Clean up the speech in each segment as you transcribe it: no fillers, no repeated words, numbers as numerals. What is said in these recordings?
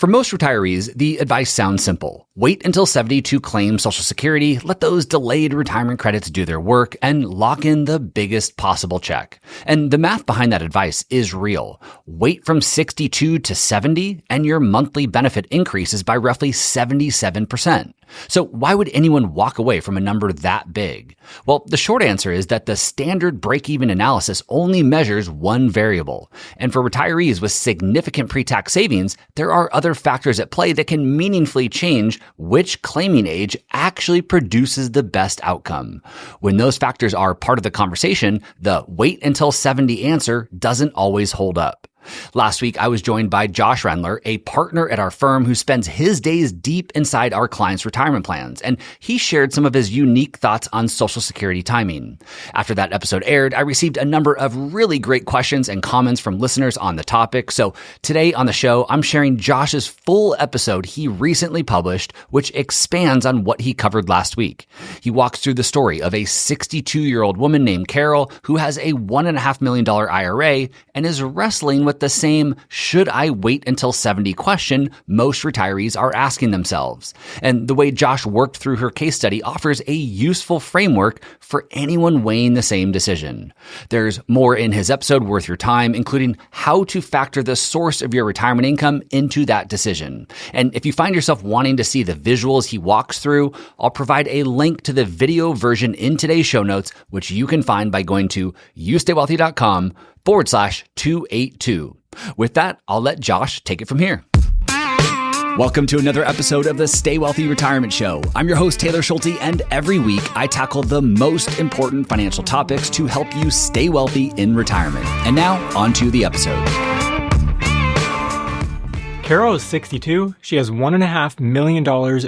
For most retirees, the advice sounds simple. Wait until 70 to claim Social Security, let those delayed retirement credits do their work, and lock in the biggest possible check. And the math behind that advice is real. Wait from 62 to 70, and your monthly benefit increases by roughly 77%. So why would anyone walk away from a number that big? Well, the short answer is that the standard break-even analysis only measures one variable. And for retirees with significant pre-tax savings, there are other factors at play that can meaningfully change which claiming age actually produces the best outcome. When those factors are part of the conversation, the wait until 70 answer doesn't always hold up. Last week, I was joined by Josh Rendler, a partner at our firm who spends his days deep inside our clients' retirement plans, and he shared some of his unique thoughts on Social Security timing. After that episode aired, I received a number of really great questions and comments from listeners on the topic, so today on the show, I'm sharing Josh's full episode he recently published, which expands on what he covered last week. He walks through the story of a 62-year-old woman named Carol who has a $1.5 million IRA and is wrestling with the same should I wait until 70 question most retirees are asking themselves. And the way Josh worked through her case study offers a useful framework for anyone weighing the same decision. There's more in his episode worth your time, including how to factor the source of your retirement income into that decision. And if you find yourself wanting to see the visuals he walks through, I'll provide a link to the video version in today's show notes, which you can find by going to youstaywealthy.com/282. With that, I'll let Josh take it from here. Welcome to another episode of the Stay Wealthy Retirement Show. I'm your host, Taylor Schulte, and every week I tackle the most important financial topics to help you stay wealthy in retirement. And now, on to the episode. Carol is 62. She has $1.5 million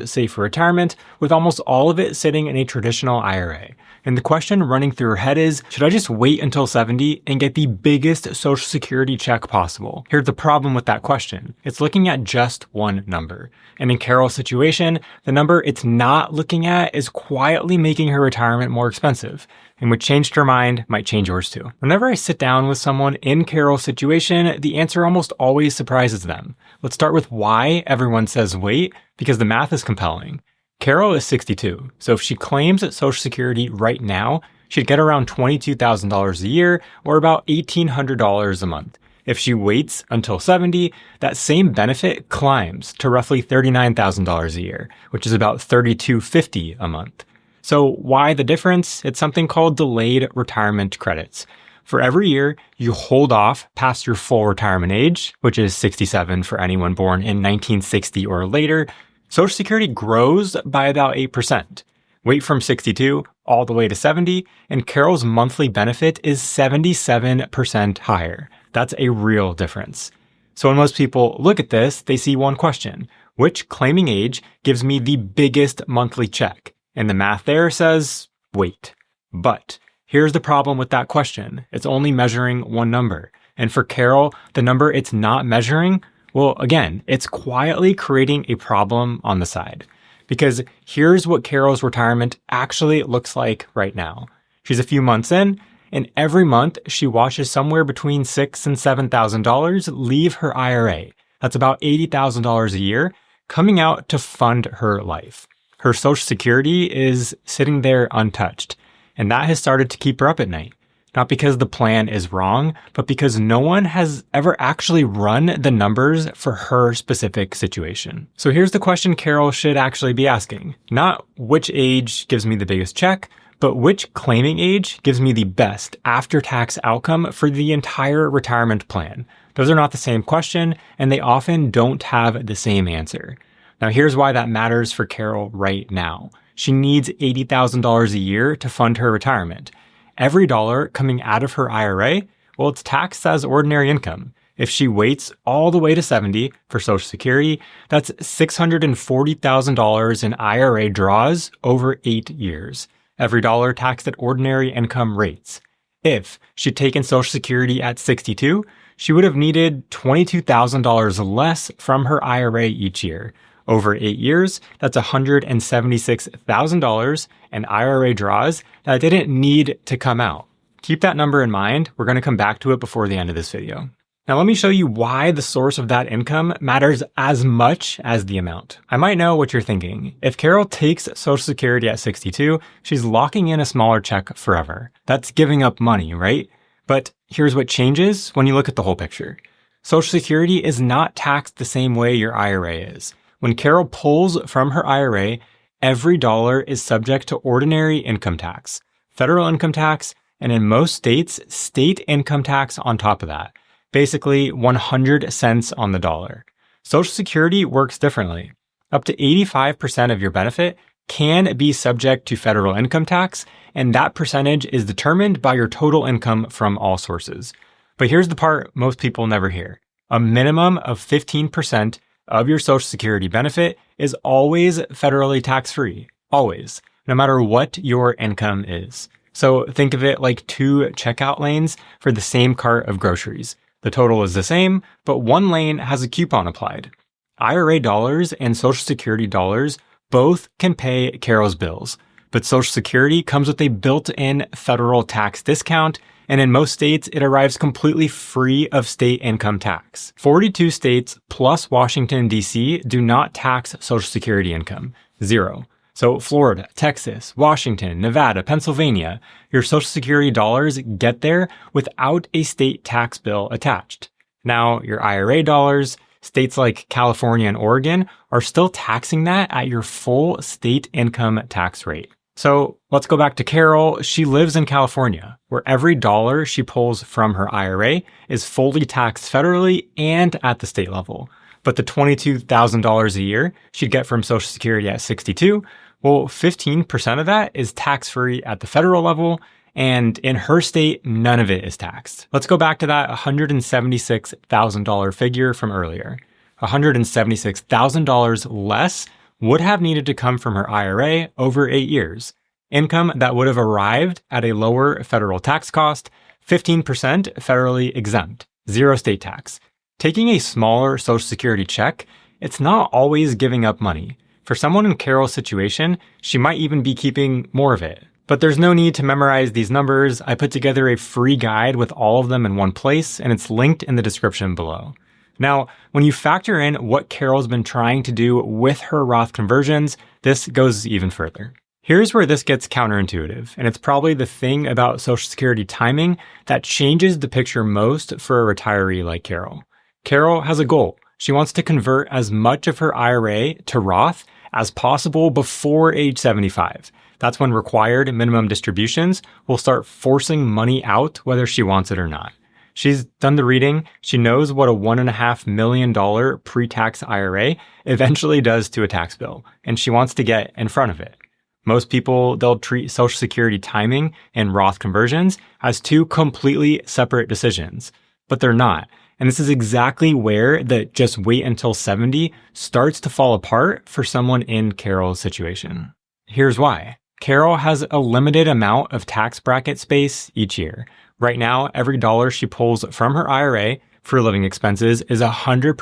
saved for retirement, with almost all of it sitting in a traditional IRA. And the question running through her head is, should I just wait until 70 and get the biggest Social Security check possible? Here's the problem with that question. It's looking at just one number. And in Carol's situation, the number it's not looking at is quietly making her retirement more expensive. And what changed her mind might change yours too. Whenever I sit down with someone in Carol's situation, the answer almost always surprises them. Let's start with why everyone says wait, because the math is compelling. Carol is 62, so if she claims Social Security right now, she'd get around $22,000 a year, or about $1,800 a month. If she waits until 70, that same benefit climbs to roughly $39,000 a year, which is about $3,250 a month. So why the difference? It's something called delayed retirement credits. For every year you hold off past your full retirement age, which is 67 for anyone born in 1960 or later, Social Security grows by about 8%. Wait from 62 all the way to 70, and Carol's monthly benefit is 77% higher. That's a real difference. So when most people look at this, they see one question: which claiming age gives me the biggest monthly check? And the math there says, wait. But here's the problem with that question. It's only measuring one number. And for Carol, the number it's not measuring, well, again, it's quietly creating a problem on the side. Because here's what Carol's retirement actually looks like right now. She's a few months in, and every month she watches somewhere between $6,000 and $7,000 leave her IRA. That's about $80,000 a year coming out to fund her life. Her Social Security is sitting there untouched, and that has started to keep her up at night. Not because the plan is wrong, but because no one has ever actually run the numbers for her specific situation. So here's the question Carol should actually be asking. Not which age gives me the biggest check, but which claiming age gives me the best after-tax outcome for the entire retirement plan. Those are not the same question, and they often don't have the same answer. Now here's why that matters for Carol right now. She needs $80,000 a year to fund her retirement. Every dollar coming out of her IRA, well, it's taxed as ordinary income. If she waits all the way to 70 for Social Security, that's $640,000 in IRA draws over 8 years. Every dollar taxed at ordinary income rates. If she'd taken Social Security at 62, she would have needed $22,000 less from her IRA each year. Over 8 years, that's $176,000 in IRA draws that didn't need to come out. Keep that number in mind. We're going to come back to it before the end of this video. Now let me show you why the source of that income matters as much as the amount. I might know what you're thinking. If Carol takes Social Security at 62, she's locking in a smaller check forever. That's giving up money, right? But here's what changes when you look at the whole picture. Social Security is not taxed the same way your IRA is. When Carol pulls from her IRA, every dollar is subject to ordinary income tax, federal income tax, and in most states, state income tax on top of that. Basically 100 cents on the dollar. Social Security works differently. Up to 85% of your benefit can be subject to federal income tax, and that percentage is determined by your total income from all sources. But here's the part most people never hear. A minimum of 15% of your Social Security benefit is always federally tax-free. Always. No matter what your income is. So think of it like 2 checkout lanes for the same cart of groceries. The total is the same, but one lane has a coupon applied. IRA dollars and Social Security dollars both can pay Carol's bills, but Social Security comes with a built-in federal tax discount, and in most states, it arrives completely free of state income tax. 42 states plus Washington, D.C. do not tax Social Security income. 0. So Florida, Texas, Washington, Nevada, Pennsylvania, your Social Security dollars get there without a state tax bill attached. Now, your IRA dollars, states like California and Oregon are still taxing that at your full state income tax rate. So let's go back to Carol. She lives in California, where every dollar she pulls from her IRA is fully taxed federally and at the state level. But the $22,000 a year she'd get from Social Security at 62, well, 15% of that is tax-free at the federal level, and in her state, none of it is taxed. Let's go back to that $176,000 figure from earlier. $176,000 less would have needed to come from her IRA over 8 years. Income that would have arrived at a lower federal tax cost, 15% federally exempt, 0 state tax. Taking a smaller Social Security check, it's not always giving up money. For someone in Carol's situation, she might even be keeping more of it. But there's no need to memorize these numbers. I put together a free guide with all of them in one place, and it's linked in the description below. Now, when you factor in what Carol's been trying to do with her Roth conversions, this goes even further. Here's where this gets counterintuitive, and it's probably the thing about Social Security timing that changes the picture most for a retiree like Carol. Carol has a goal. She wants to convert as much of her IRA to Roth as possible before age 75. That's when required minimum distributions will start forcing money out whether she wants it or not. She's done the reading. She knows what a $1.5 million pre-tax IRA eventually does to a tax bill, and she wants to get in front of it. Most people, they'll treat Social Security timing and Roth conversions as 2 completely separate decisions, but they're not. And this is exactly where the just wait until 70 starts to fall apart for someone in Carol's situation. Here's why. Carol has a limited amount of tax bracket space each year. Right now, every dollar she pulls from her IRA for living expenses is 100%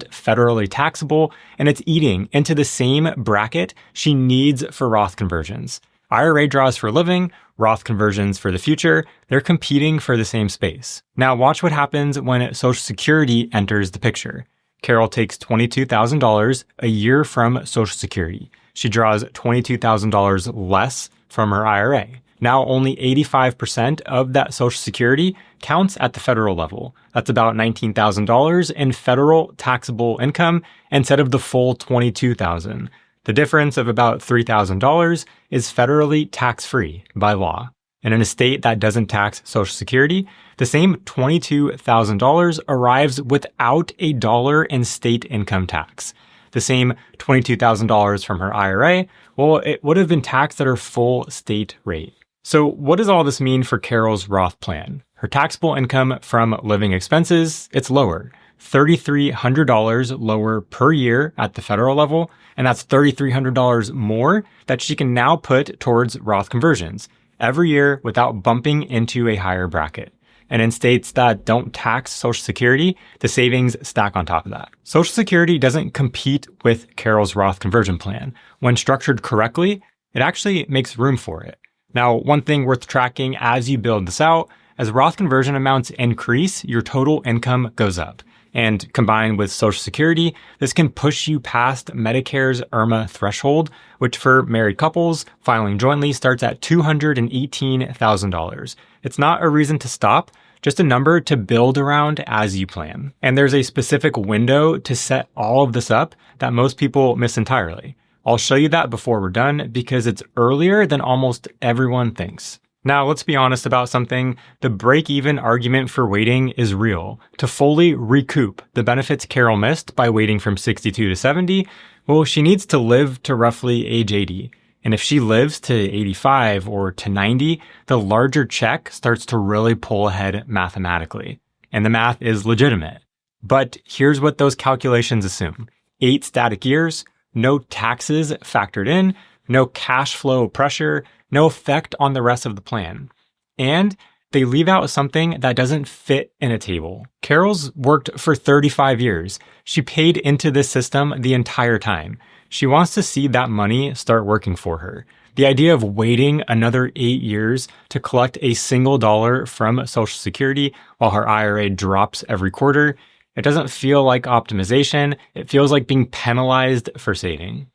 federally taxable, and it's eating into the same bracket she needs for Roth conversions. IRA draws for living, Roth conversions for the future, they're competing for the same space. Now watch what happens when Social Security enters the picture. Carol takes $22,000 a year from Social Security. She draws $22,000 less from her IRA. Now only 85% of that Social Security counts at the federal level. That's about $19,000 in federal taxable income instead of the full $22,000. The difference of about $3,000 is federally tax-free by law. And in a state that doesn't tax Social Security, the same $22,000 arrives without a dollar in state income tax. The same $22,000 from her IRA, well, it would have been taxed at her full state rate. So what does all this mean for Carol's Roth plan? Her taxable income from living expenses, it's lower. $3,300 lower per year at the federal level, and that's $3,300 more that she can now put towards Roth conversions every year without bumping into a higher bracket. And in states that don't tax Social Security, the savings stack on top of that. Social Security doesn't compete with Carol's Roth conversion plan. When structured correctly, it actually makes room for it. Now, one thing worth tracking as you build this out, As Roth conversion amounts increase, your total income goes up. And combined with Social Security, this can push you past Medicare's IRMAA threshold, which for married couples filing jointly starts at $218,000. It's not a reason to stop, just a number to build around as you plan. And there's a specific window to set all of this up that most people miss entirely. I'll show you that before we're done because it's earlier than almost everyone thinks. Now, let's be honest about something. The break-even argument for waiting is real. To fully recoup the benefits Carol missed by waiting from 62 to 70, well, she needs to live to roughly age 80. And if she lives to 85 or to 90, the larger check starts to really pull ahead mathematically. And the math is legitimate. But here's what those calculations assume. 8 static years, no taxes factored in, no cash flow pressure, no effect on the rest of the plan. And they leave out something that doesn't fit in a table. Carol's worked for 35 years. She paid into this system the entire time. She wants to see that money start working for her. The idea of waiting another 8 years to collect a single dollar from Social Security while her IRA drops every quarter, it doesn't feel like optimization. It feels like being penalized for saving.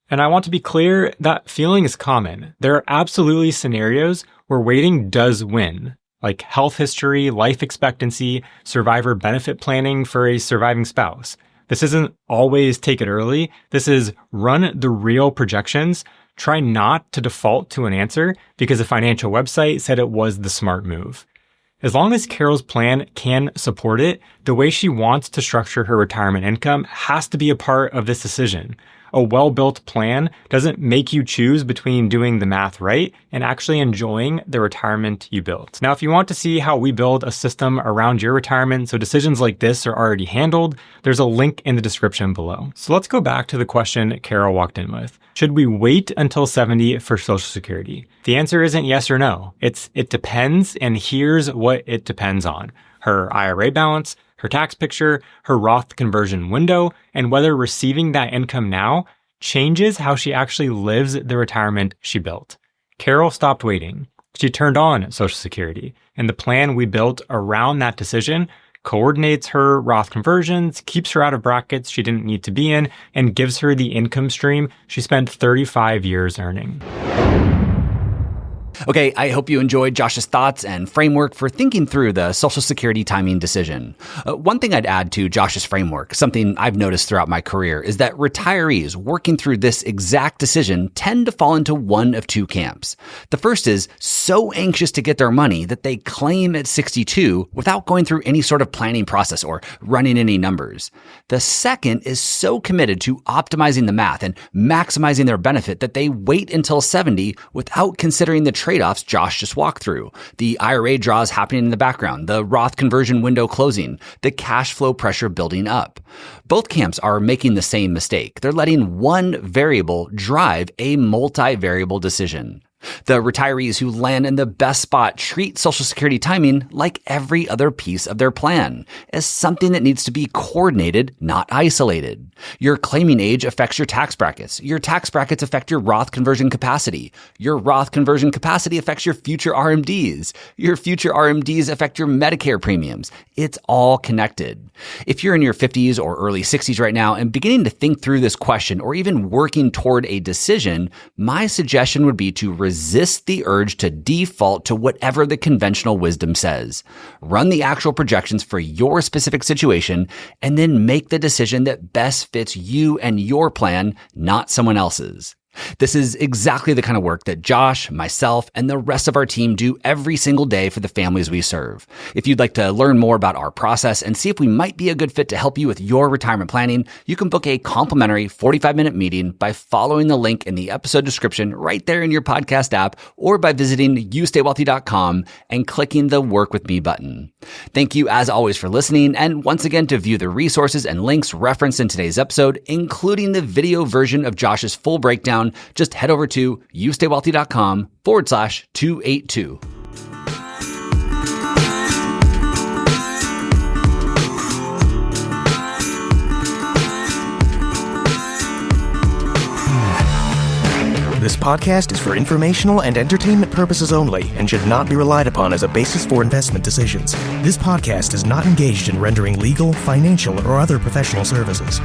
And I want to be clear, that feeling is common. There are absolutely scenarios where waiting does win, like health history, life expectancy, survivor benefit planning for a surviving spouse. This isn't always take it early. This is run the real projections. Try not to default to an answer because a financial website said it was the smart move. As long as Carol's plan can support it, the way she wants to structure her retirement income has to be a part of this decision. A well-built plan doesn't make you choose between doing the math right and actually enjoying the retirement you built. Now, if you want to see how we build a system around your retirement so decisions like this are already handled, there's a link in the description below. So let's go back to the question Carol walked in with. Should we wait until 70 for Social Security? The answer isn't yes or no. It depends, and here's what it depends on. Her IRA balance, her tax picture, her Roth conversion window, and whether receiving that income now changes how she actually lives the retirement she built. Carol stopped waiting. She turned on Social Security, and the plan we built around that decision coordinates her Roth conversions, keeps her out of brackets she didn't need to be in, and gives her the income stream she spent 35 years earning. Okay, I hope you enjoyed Josh's thoughts and framework for thinking through the Social Security timing decision. One thing I'd add to Josh's framework, something I've noticed throughout my career, is that retirees working through this exact decision tend to fall into one of two camps. The first is so anxious to get their money that they claim at 62 without going through any sort of planning process or running any numbers. The second is so committed to optimizing the math and maximizing their benefit that they wait until 70 without considering the trade-offs Josh just walked through. The IRA draws happening in the background, the Roth conversion window closing, the cash flow pressure building up. Both camps are making the same mistake. They're letting one variable drive a multi-variable decision. The retirees who land in the best spot treat Social Security timing like every other piece of their plan, as something that needs to be coordinated, not isolated. Your claiming age affects your tax brackets. Your tax brackets affect your Roth conversion capacity. Your Roth conversion capacity affects your future RMDs. Your future RMDs affect your Medicare premiums. It's all connected. If you're in your 50s or early 60s right now and beginning to think through this question or even working toward a decision, my suggestion would be to resist the urge to default to whatever the conventional wisdom says. Run the actual projections for your specific situation and then make the decision that best fits you and your plan, not someone else's. This is exactly the kind of work that Josh, myself, and the rest of our team do every single day for the families we serve. If you'd like to learn more about our process and see if we might be a good fit to help you with your retirement planning, you can book a complimentary 45-minute meeting by following the link in the episode description right there in your podcast app or by visiting youstaywealthy.com and clicking the Work With Me button. Thank you as always for listening, and once again to view the resources and links referenced in today's episode, including the video version of Josh's full breakdown, just head over to youstaywealthy.com/282. This podcast is for informational and entertainment purposes only and should not be relied upon as a basis for investment decisions. This podcast is not engaged in rendering legal, financial, or other professional services.